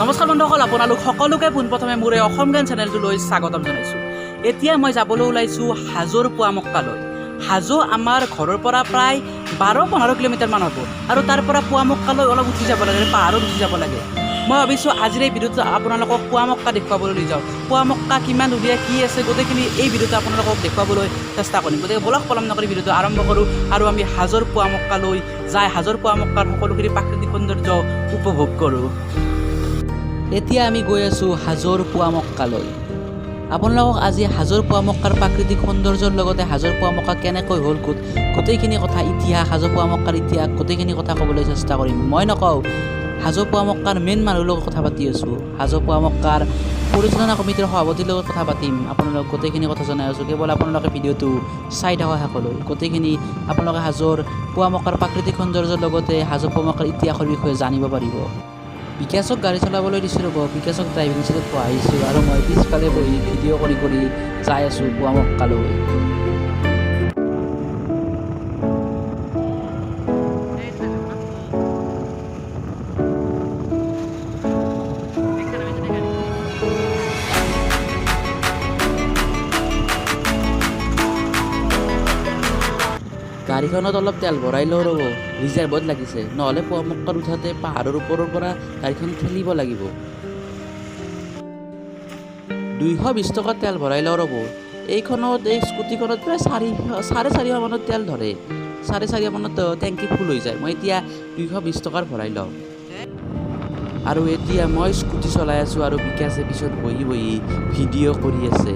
নমস্কাৰ বন্ধুসকল, আপোনালোক সকলোকে পোনপ্ৰথমে মোৰ এই অসম জ্ঞান চেনেলটোলৈ স্বাগতম জনাইছোঁ। এতিয়া মই যাবলৈ ওলাইছোঁ হাজোৰ পুৱামক্কালৈ। হাজো আমাৰ ঘৰৰ পৰা প্ৰায় 12-15 কিলোমিটাৰমান হ'ব আৰু তাৰ পৰা পুৱামক্কালৈ অলপ উঠি যাব লাগে, পাহাৰত উঠি যাব লাগে। মই ভাবিছোঁ আজিৰ এই ভিডিঅ'টো আপোনালোকক পুৱামক্কা দেখুৱাবলৈ লৈ যাওঁ। পুৱামক্কা কিমান ধুনীয়া, কি আছে, গোটেইখিনি এই ভিডিঅ'টো আপোনালোকক দেখুৱাবলৈ চেষ্টা কৰিম। গতিকে বলক পলম নকৰি ভিডিঅ'টো আৰম্ভ কৰোঁ আৰু আমি হাজোৰ পুৱামক্কালৈ যাই হাজোৰ পুৱামক্কাৰ সকলোখিনি প্ৰাকৃতিক সৌন্দৰ্য উপভোগ কৰোঁ। এতিয়া আমি গৈ আছোঁ হাজোৰ পুৱামক্কালৈ। আপোনালোকক আজি হাজোৰ পুৱামক্কাৰ প্ৰাকৃতিক সৌন্দৰ্যৰ লগতে হাজোৰ পুৱামক্কা কেনেকৈ হ'ল, গোটেইখিনি কথা, ইতিহাস, হাজো পুৱামক্কাৰ ইতিহাস গোটেইখিনি কথা ক'বলৈ চেষ্টা কৰিম। মই নকওঁ, হাজো পুৱামক্কাৰ মেইন মানুহৰ লগত কথা পাতি আছোঁ। হাজো পুৱামক্কাৰ পৰিচালনা কমিটিৰ সভাপতিৰ লগত কথা পাতিম। আপোনালোকক গোটেইখিনি কথা জনাই আছোঁ। কেৱল আপোনালোকে ভিডিঅ'টো চাই থকা সকলোৱে গোটেইখিনি আপোনালোকে হাজোৰ পুৱামক্কাৰ প্ৰাকৃতিক সৌন্দৰ্যৰ লগতে হাজো পুৱামক্কাৰ ইতিহাসৰ বিষয়ে জানিব পাৰিব। বিকাশক গাড়ী চলাবলৈ দিছোঁ ৰ'ব, বিকাশক ড্ৰাইভিং চিটত বহাইছোঁ আৰু মই পিছফালে বহি ভিডিঅ' কৰি যাই আছোঁ পুৱামক্কালৈ। গাড়ীখনত অলপ তেল ভৰাই লওঁ ৰ'ব, ৰিজাৰ্ভত লাগিছে, নহ'লে পুৱামক্কাৰ উঠাতে পাহাৰৰ ওপৰৰ পৰা গাড়ীখন ঠেলিব লাগিব। 220 টকা তেল ভৰাই লওঁ ৰ'ব। এই স্কুটিখনত প্ৰায় 450 মানত তেল ধৰে, 450 মানত টেংকি ফুল হৈ যায়। মই এতিয়া 220 টকাৰ ভৰাই লওঁ আৰু এতিয়া মই স্কুটি চলাই আছোঁ আৰু বিকাশে পিছত বহি ভিডিঅ' কৰি আছে।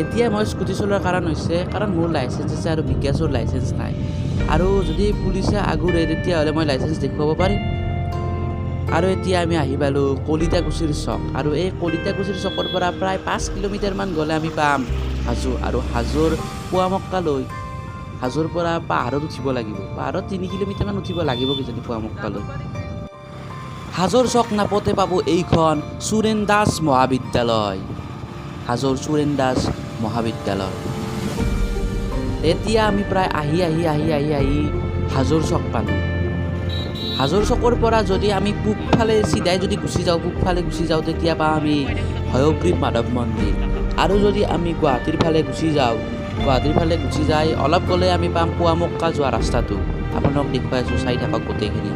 এতিয়া মই স্কুটি চলোৱাৰ কাৰণ হৈছে কাৰণ মোৰ লাইচেঞ্চ আছে আৰু বিকাশৰ লাইচেঞ্চ নাই, আৰু যদি পুলিচে আগুৰে তেতিয়াহ'লে মই লাইচেঞ্চ দেখুৱাব পাৰিম। আৰু এতিয়া আমি আহি পালোঁ কলিতাকুছিৰ চক, আৰু এই কলিতাকুছিৰ চকৰ পৰা প্ৰায় 5 কিলোমিটাৰমান গ'লে আমি পাম হাজো। আৰু হাজোৰ পুৱামক্কালৈ হাজোৰ পৰা পাহাৰত উঠিব লাগিব, পাহাৰত 3 কিলোমিটাৰমান উঠিব লাগিব কিজানি পুৱামক্কালৈ। হাজোৰ চক নাপতে পাব এইখন সুৰেন দাস মহাবিদ্যালয়, হাজোৰ সুৰেন দাস মহাবিদ্যালয়। এতিয়া আমি প্ৰায় আহি হাজোৰ চক পালোঁ। হাজোৰ চকৰ পৰা যদি আমি পূবফালে চিধাই যদি গুচি যাওঁ তেতিয়া পাওঁ আমি হয়গ্ৰীৱ মাধৱ মন্দিৰ। আৰু যদি আমি গুৱাহাটীৰ ফালে গুচি যাই অলপ গ'লে আমি পাম পুৱামক্কা যোৱা ৰাস্তাটো। আপোনালোক দেখুৱাই আছোঁ, চাই থাকক গোটেইখিনি।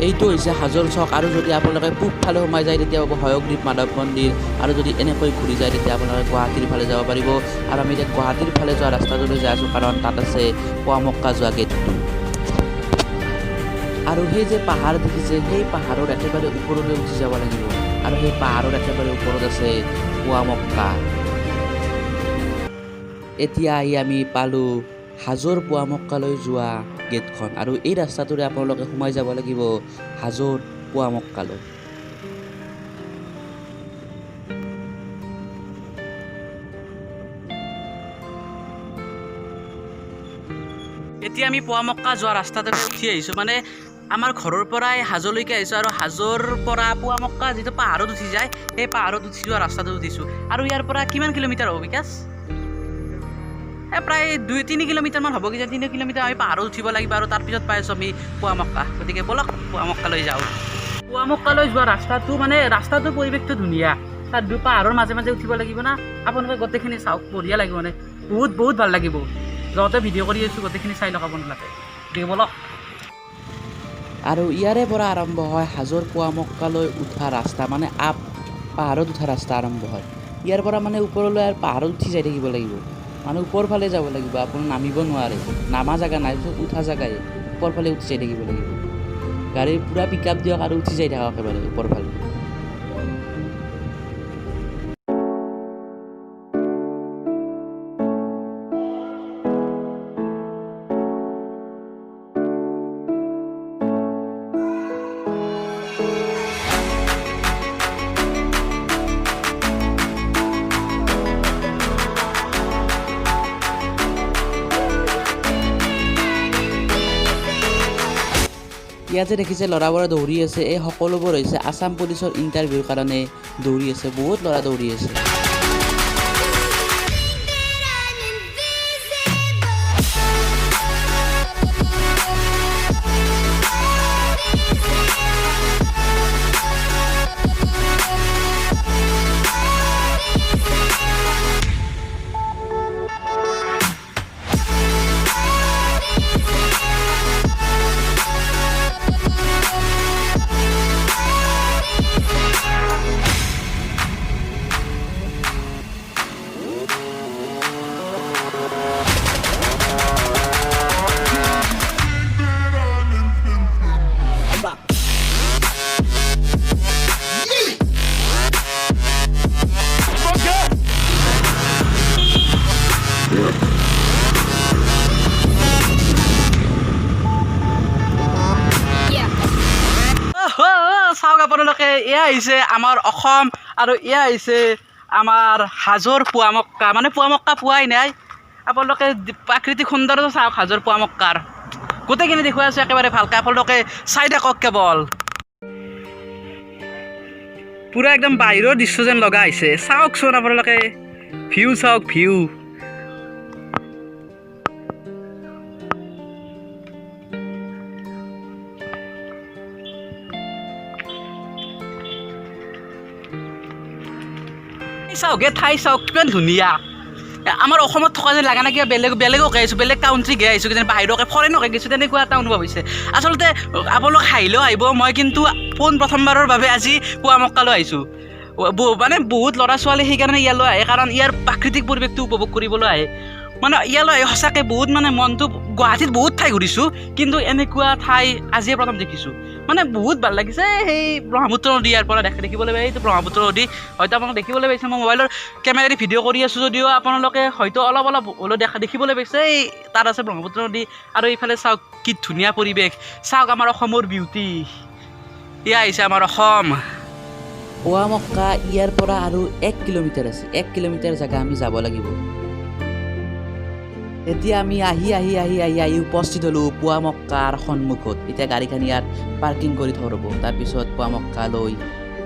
এইটো হৈছে হাজোৰ চক, আৰু যদি আপোনালোকে পূবফালে সোমাই যায় তেতিয়া পাব হয়গ্ৰীৱ মাধৱ মন্দিৰ, আৰু যদি এনেকৈ ঘূৰি যায় তেতিয়া আপোনালোকে গুৱাহাটীৰ ফালে যাব পাৰিব। আৰু আমি এতিয়া গুৱাহাটীৰ ফালে যোৱা ৰাস্তাটোলৈ যাই আছোঁ, কাৰণ তাত আছে পুৱামক্কা যোৱা গেটটো। আৰু সেই যে পাহাৰ দেখিছে, সেই পাহাৰৰ একেবাৰে ওপৰলৈ উঠি যাব লাগিব, আৰু সেই পাহাৰৰ একেবাৰে ওপৰত আছে পুৱামক্কা। এতিয়া আমি পালোঁ হাজোৰ পুৱামক্কালৈ যোৱা গেটখন, আৰু এই ৰাস্তাটোৰে আপোনালোকে সোমাই যাব লাগিব হাজোৰ পুৱামক্কালৈ। এতিয়া আমি পুৱামক্কা যোৱা ৰাস্তাতে উঠি আহিছোঁ, মানে আমাৰ ঘৰৰ পৰাই হাজোলৈকে আহিছোঁ, আৰু হাজোৰ পৰা পুৱামক্কা যিটো পাহাৰত উঠি যায় সেই পাহাৰত উঠি যোৱা ৰাস্তাটো উঠিছোঁ। আৰু ইয়াৰ পৰা কিমান কিলোমিটাৰ হ'ব বিকাশ? প্ৰায় 2-3 কিলোমিটাৰমান হ'ব কিজানি, 3 কিলোমিটাৰ আমি পাহাৰত উঠিব লাগিব, আৰু তাৰপিছত পাই আছোঁ আমি পুৱামক্কা। গতিকে বলক পুৱামক্কালৈ যাওঁ। পুৱামক্কালৈ যোৱা ৰাস্তাটোৰ পৰিৱেশটো ধুনীয়া, তাত পাহাৰৰ মাজে উঠিব লাগিব না। আপোনালোকে গোটেইখিনি চাওক, বঢ়িয়া লাগিব, মানে বহুত ভাল লাগিব। যাওঁতে ভিডিঅ' কৰি আছোঁ, গোটেইখিনি চাই লওক আপোনালোকে। গতিকে বলক। আৰু ইয়াৰে পৰা আৰম্ভ হয় হাজোৰ পুৱামক্কালৈ উঠা ৰাস্তা, মানে পাহাৰত উঠা ৰাস্তা আৰম্ভ হয়। ইয়াৰ পৰা মানে ওপৰলৈ আৰু পাহাৰত উঠি যাই থাকিব লাগিব, মানে ওপৰ ফালে যাব লাগিব। আপুনি নামিব নোৱাৰে, নামা জেগা নাই, উঠা জেগাই, ওপৰ ফালে উঠি যাই থাকিব লাগিব। গাড়ীৰ পূৰা পিক আপ দিয়ক আৰু উঠি যাই থাকক একেবাৰে ওপৰ ফালে। ইয়াতে দেখিছে ল'ৰাবোৰে দৌৰি আছে, এই সকলোবোৰ হৈছে আছাম পুলিচৰ ইণ্টাৰভিউৰ কাৰণে দৌৰি আছে, বহুত ল'ৰা দৌৰি আছে। চাওক আপোনালোকে, এয়া হৈছে আমাৰ অসম আৰু এয়া হৈছে আমাৰ হাজোৰ পুৱামক্কা, মানে পুৱামক্কা পোৱাই নাই। আপোনালোকে প্ৰাকৃতিক সৌন্দৰ্য চাওক হাজোৰ পুৱামক্কাৰ, গোটেইখিনি দেখুৱাই আছোঁ একেবাৰে ভালকৈ, আপোনালোকে চাই থাকক কেৱল। পূৰা একদম বাহিৰৰ দৃশ্য যেন লগা হৈছে, চাওকচোন আপোনালোকে, ভিউ চাওক ভিউ। চাওক এই ঠাই চাওক কিমান ধুনীয়া। আমাৰ অসমত থকা যেন লগা নাই, কিবা বেলেগকে আহিছোঁ, বেলেগ কাউণ্ট্ৰিকে আহিছোঁ, কিজানি বাহিৰকে ফৰেইনকে গৈছোঁ, তেনেকুৱা এটা অনুভৱ হৈছে। আচলতে আপোনালোক হাঁহিলেও আহিব, মই কিন্তু প্ৰথমবাৰৰ বাবে আজি পুৱামক্কালৈ আহিছোঁ। মানে বহুত ল'ৰা ছোৱালী সেইকাৰণে ইয়ালৈ আহে, কাৰণ ইয়াৰ প্ৰাকৃতিক পৰিৱেশটো উপভোগ কৰিবলৈ আহে। মানে ইয়ালৈ আহি সঁচাকৈ বহুত, মানে মনটো, গুৱাহাটীত বহুত ঠাই ঘূৰিছোঁ, কিন্তু এনেকুৱা ঠাই আজিয়ে প্ৰথম দেখিছোঁ। মানে বহুত ভাল লাগিছে। সেই ব্ৰহ্মপুত্ৰ নদী ইয়াৰ পৰা দেখিবলৈ পাই, এইটো ব্ৰহ্মপুত্ৰ নদী হয়তো আপোনালোকে দেখিবলৈ পাইছে। মই মোবাইলৰ কেমেৰাৰে ভিডিঅ' কৰি আছোঁ যদিও আপোনালোকে হয়তো অলপ হ'লেও দেখিবলৈ পাইছে। এই তাত আছে ব্ৰহ্মপুত্ৰ নদী, আৰু এইফালে চাওক কি ধুনীয়া পৰিৱেশ, চাওক আমাৰ অসমৰ বিউটি। এয়া আহিছে আমাৰ অসম। পুৱামক্কা ইয়াৰ পৰা আৰু 1 কিলোমিটাৰ আছে, 1 কিলোমিটাৰ জেগা আমি যাব লাগিব। এতিয়া আমি আহি উপস্থিত হ'লোঁ পুৱামক্কাৰ সন্মুখত। এতিয়া গাড়ীখন ইয়াত পাৰ্কিং কৰি থৈ ৰ'ব, তাৰপিছত পুৱামক্কালৈ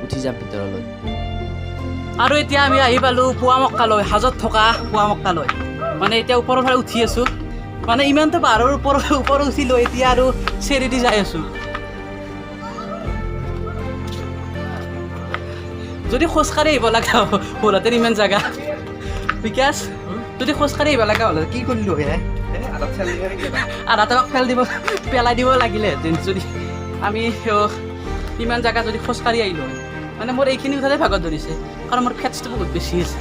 উঠি যাম ভিতৰলৈ। আৰু এতিয়া আমি আহি পালোঁ পুৱামক্কালৈ, হাজোত থকা পুৱামক্কালৈ। মানে এতিয়া ওপৰৰ ফালে উঠি আছোঁ, মানে ইমানটো পাহাৰৰ ওপৰত উঠিলোঁ, এতিয়া আৰু চেৰি দি যাই আছোঁ। যদি খোজকাঢ়ি আহিব লগা হ'লহেঁতেন ইমান জেগা, বিকাশ যদি খোজকাঢ়ি আহিব লগা হ'লে কি কৰিলোঁ আধা টকাক পেলাই দিব লাগিলেহেঁতেন, যদি আমি ইমান জেগা যদি খোজকাঢ়ি আহিলোঁ হয়। মানে মোৰ এইখিনি উঠাতে ভাগত ধৰিছে, কাৰণ মোৰ ফেটছটো বহুত বেছি আছে।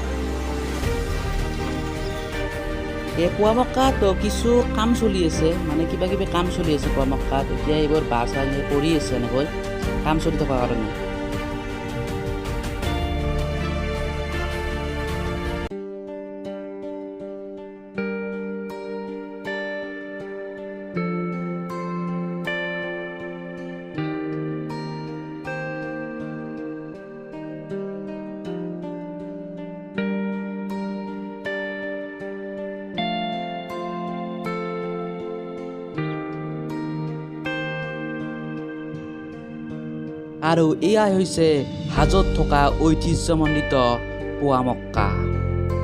এই পুৱামক্কাত কিছু কাম চলি আছে, মানে কিবা কিবি কাম চলি আছে পুৱামক্কাত। এতিয়া এইবোৰ বাছ কৰি আছে, এনেকৈ কাম চলি থকাৰ কাৰণে। আৰু এয়াই হৈছে হাজোত থকা ঐতিহ্যমণ্ডিত পুৱামক্কা।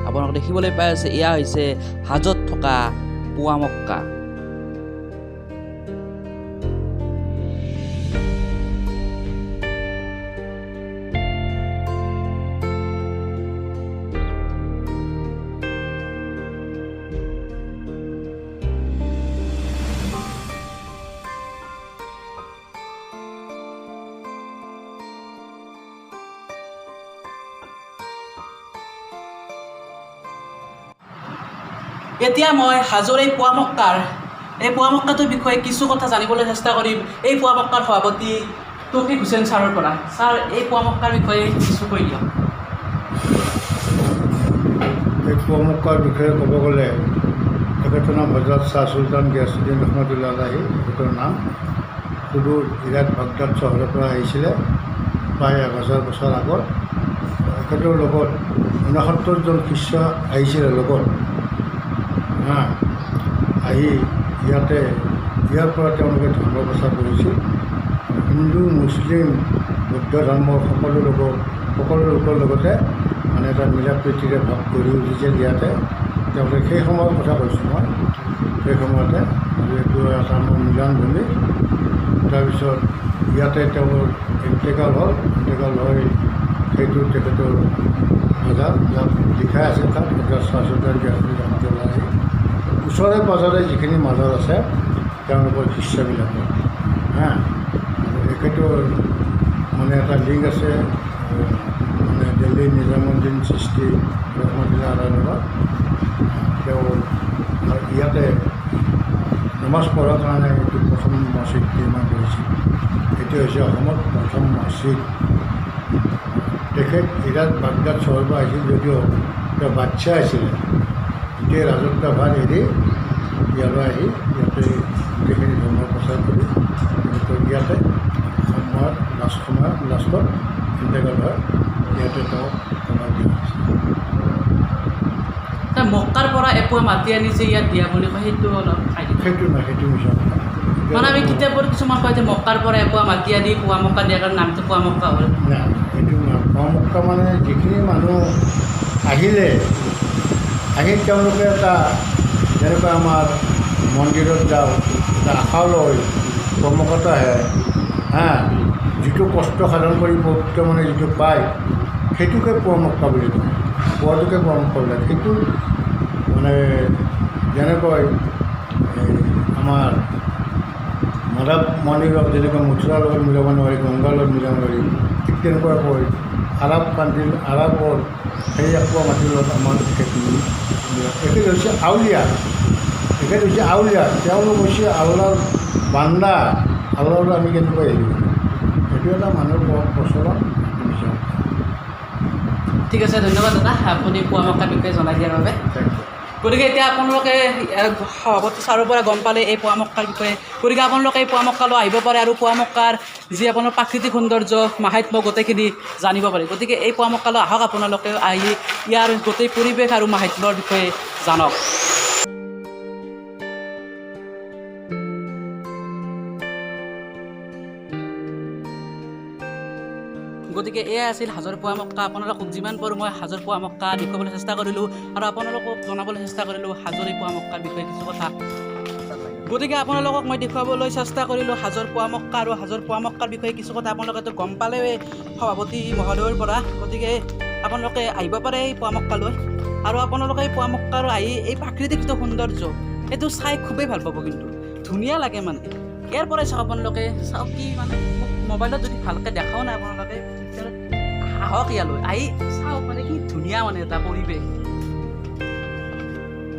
আপোনালোকে দেখিবলৈ পাই আছে, এয়া হৈছে হাজোত থকা পুৱামক্কা। এতিয়া মই হাজোৰ এই পুৱামক্কাটোৰ বিষয়ে কিছু কথা জানিবলৈ চেষ্টা কৰিম এই পুৱামক্কাৰ সভাপতি তৌফিক হুছেইন ছাৰৰ পৰা। ছাৰ, এই পুৱামক্কাৰ বিষয়ে কিছু কৈ দিয়ক। এই পুৱামক্কাৰ বিষয়ে ক'ব গ'লে তেখেতৰ নাম হজৰত শ্বাহ চুলতান গিয়াছুদ্দিন ৰহমতুল্লাহ আলাহি। তেখেতৰ নাম সুদূৰ ইৰাক বাগদাদ চহৰৰ পৰা আহিছিলে প্ৰায় 1000 বছৰ আগত। তেখেতৰ লগত 69জন শিষ্য আহিছিলে লগত, আহি ইয়াতে ইয়াৰ পৰা তেওঁলোকে ধৰ্ম প্ৰচাৰ কৰিছিল। হিন্দু মুছলিম বৌদ্ধ ধৰ্মৰ সকলো লোকৰ লগতে মানে এটা মিলা প্ৰীতিৰে ভাৱ গঢ়ি উঠিছিল ইয়াতে। তেওঁলোকে সেই সময়ৰ কথা কৈছোঁ মই, সেই সময়তে যিহেতু এটা মোৰ মিলনভূমি। তাৰপিছত ইয়াতে তেওঁৰ ইণ্টেগ্ৰেল হৈ সেইটো তেখেতৰ বজাৰ যাক লিখাই আছে তাত হজৰত শ্বাহ চুলতান গিয়াছুদ্দিন ৰহমতুল্লাহ আলাইহি ওচৰে পাঁজৰে যিখিনি মাজাৰ আছে তেওঁলোকৰ শিষ্যবিলাকৰ তেখেতৰ মানে এটা লিংক আছে মানে দিল্লী নিজামুদ্দিন চিস্তি ৰহমতুল্লাহ আলাইহিৰ লগত। তেওঁ ইয়াতে নমাজ পঢ়াৰ কাৰণে এইটো প্ৰথম মছজিদ নিৰ্মাণ কৰিছিল। এইটো হৈছে অসমত প্ৰথম মছজিদ। তেখেত ইৰাক বাগদাদ চহৰৰ পৰা আহিছিল যদিও তেওঁ বাদশ্বাহ আছিলে। গোটেই ৰাজত্বভাৰ এৰি ইয়ালৈ আহি ইয়াতে গোটেইখিনি ধৰ্ম প্ৰচাৰ কৰি ইয়াতে লাষ্টত ইণ্টেগ্ৰেল হয় ইয়াতে তেওঁ সমাধি দিয়া হৈছে। মক্কাৰ পৰা এপোৱা মাটি আনি যে ইয়াত দিয়া বুলি কয় সেইটো অলপ সেইটো নহয়, সেইটো মিছা কথা। মানে আমি কিতাপত কিছুমান কয় যে মক্কাৰ পৰা এপোৱা মাটি আনি পোৱা মক্কা দিয়াৰ কাৰণে নামটো পোৱা মক্কা হ'ল। নাই, সেইটো নহয়। পোৱা মক্কা মানে যিখিনি মানুহ আহিলে আহি তেওঁলোকে এটা যেনেকৈ আমাৰ মন্দিৰত যাওঁ এটা আশা লৈ কৰ্মকৰ্তা আহে যিটো কষ্ট সাধন কৰি পবিত্ৰ মানে যিটো পায় সেইটোকে পোৱা মক্কা বুলি কয়। পোৱাটোকে পোৱা মক্কা বুলি কয়। সেইটো মানে যেনেকৈ আমাৰ মাধৱ মন্দিৰত যেনেকৈ মথুৰাৰ লগত মিলাব নোৱাৰি, গংগাৰ লগত মিলাব নোৱাৰি, ঠিক তেনেকুৱাকৈ আৰৱৰ সেই এপোৱা মাটিৰ লগত আমাৰ এখেত হৈছে আউলিয়া। তেওঁলোক হৈছে আল্লাহৰ বান্দা। আল্লাহৰ আমি কেনেকৈ এৰিব, সেইটো এটা মানুহৰ প্ৰচলন। ঠিক আছে, ধন্যবাদ দাদা আপুনি পোৱা মক্কাৰ বিষয়ে জনাই দিয়াৰ বাবে। গতিকে এতিয়া আপোনালোকে সভাপতি ছাৰৰ পৰা গম পালে এই পোৱা মক্কাৰ বিষয়ে। গতিকে আপোনালোকে এই পোৱা মক্কালৈ আহিব পাৰে আৰু পোৱা মক্কাৰ যি আপোনাৰ প্ৰাকৃতিক সৌন্দৰ্য মাহাত্ম্য গোটেইখিনি জানিব পাৰে। গতিকে এই পোৱা মক্কালৈ আহক, আপোনালোকে আহি ইয়াৰ গোটেই পৰিৱেশ আৰু মাহাত্ম্যৰ বিষয়ে জানক। গতিকে এয়াই আছিল হাজোৰ পোৱা মক্কা। আপোনালোকক যিমান পাৰোঁ মই হাজোৰ পোৱা মক্কা দেখুৱাবলৈ চেষ্টা কৰিলোঁ আৰু আপোনালোকক জনাবলৈ চেষ্টা কৰিলোঁ হাজোৰ এই পোৱা মক্কাৰ বিষয়ে কিছু কথা। গতিকে আপোনালোকক মই দেখুৱাবলৈ চেষ্টা কৰিলোঁ হাজোৰ পোৱা মক্কা আৰু হাজোৰ পোৱা মক্কাৰ বিষয়ে কিছু কথা। আপোনালোকেতো গম পালেই সভাপতি মহোদয়ৰ পৰা। গতিকে আপোনালোকে আহিব পাৰে এই পোৱা মক্কালৈ আৰু আপোনালোকে এই পোৱা মক্কাৰ আহি এই প্ৰাকৃতিক যিটো সৌন্দৰ্য সেইটো চাই খুবেই ভাল পাব। কিন্তু ধুনীয়া লাগে মানে ইয়াৰ পৰাই চাওক আপোনালোকে। চাওক কি মানে মোবাইলত যদি ভালকৈ দেখাও নাই আপোনালোকে আহক ইয়ালৈ আহি চাওক মানে কি ধুনীয়া মানে এটা পৰিৱেশ।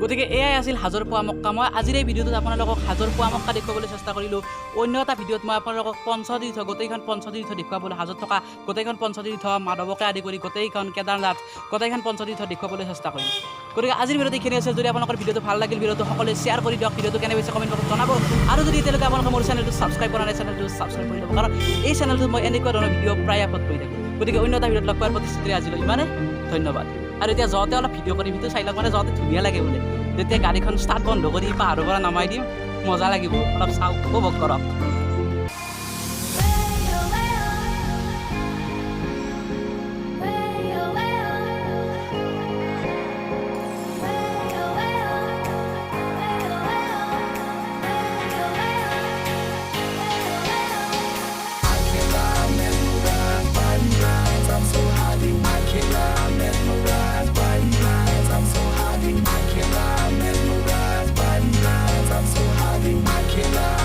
গতিকে এয়াই আছিল হাজোৰ পোৱা মক্কা। মই আজিৰ এই ভিডিঅ'টোত আপোনালোকক হাজোৰ পোৱা মক্কা দেখুৱাবলৈ চেষ্টা কৰিলোঁ। অন্য এটা ভিডিঅ'ত মই আপোনালোকক পঞ্চতীৰ্থ গোটেইখন পঞ্চতীৰ্থ দেখুৱাবলৈ হাজোত থকা গোটেইখন পঞ্চতীৰ্থ মাধৱকে আদি কৰি গোটেইখন কেদাৰনাথ গোটেইখন পঞ্চতীৰ্থ দেখুৱাবলৈ চেষ্টা কৰিম। গতিকে আজিৰ ভিডিঅ'ত এইখিনি আছে। যদি আপোনালোকৰ ভিডিঅ'টো ভাল লাগিল ভিডিঅ'টো সকলোৱে শ্বেয়াৰ কৰি দিয়ক। ভিডিঅ'টো কেনে হৈছে কমেণ্ট বক্সত জনাব আৰু যদি এতিয়ালৈকে আপোনালোকে মোৰ চেনেলটো ছাবস্ক্ৰাইব কৰা নাই চেনেলটো ছাবস্ক্ৰাইব কৰি ল'ব, কাৰণ এই চেনেলটোত মই এনেকুৱা ধৰণৰ ভিডিঅ' প্ৰায় আপলোড কৰি থাকোঁ। গতিকে অন্য এটা ভিডিঅ'ত লগ পোৱাৰ প্ৰতিশ্ৰুতি আজিলৈ ইমানে। ধন্যবাদ। আৰু এতিয়া যাওঁতে অলপ ভিডিঅ' কৰি ভিডিঅ' চাই লওক, মানে যাওঁতে ধুনীয়া লাগে বোলে। যেতিয়া গাড়ীখন ষ্টাৰ্ট বন্ধ কৰি পাহাৰৰ পৰা নামাই দিম মজা লাগিব। অলপ চাওক, উপভোগ কৰক। I'm so hard in my killer.